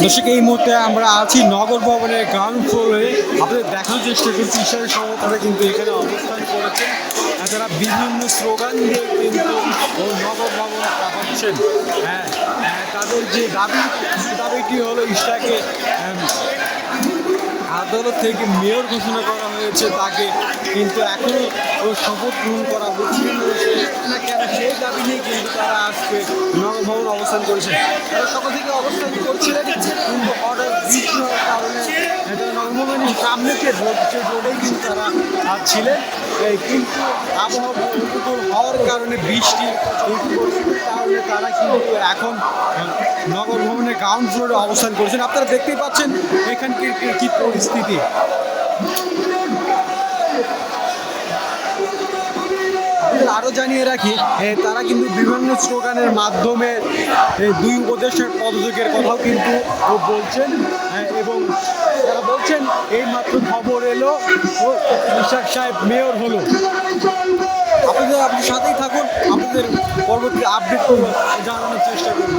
দর্শক, এই মুহূর্তে আমরা আছি নগর ভবনের গ্রাউন্ড ফ্লোরে। আপনাদের দেখানোর চেষ্টা করছি ঈশ্বরের সহকারে কিন্তু এখানে অবস্থান করেছেন। তারা বিভিন্ন স্লোগান দিয়ে কিন্তু নগর ভবন কাঁপাচ্ছেন। হ্যাঁ, তাদের যে দাবিটি হলো ইশরাকে আদালত থেকে মেয়র ঘোষণা করা হয়েছে, তাকে কিন্তু এখনো শপথ গ্রহণ করা হচ্ছে না কেন, সেই দাবি নিয়ে কিন্তু তারা আজকে নগর ভবন অবস্থান করেছেন। তারা সকাল থেকে অবস্থান করছিলেন, কিন্তু হঠাৎ বৃষ্টি হওয়ার কারণে তারা নগর ভবনের সামনে যে রোডেই কিন্তু তারা ছিলেন। কিন্তু আবহাওয়া প্রতিকূল হওয়ার কারণে বৃষ্টির কারণে তারা কিন্তু এখন নগর ভবনের গ্রাউন্ড ফ্লোরে অবস্থান করেছেন। আপনারা দেখতেই পাচ্ছেন এখানকার কি পরিস্থিতি। আরও জানিয়ে রাখি, তারা কিন্তু বিভিন্ন স্লোগানের মাধ্যমে দুই উপদেশের পদযোগের কথাও কিন্তু বলছেন, এবং তারা বলছেন এই মাত্র খবর এলো ইশরাক সাহেব মেয়র হলো। আপনাদের সাথেই থাকুন, আপনাদের পরবর্তী আপডেট জানানোর চেষ্টা করব।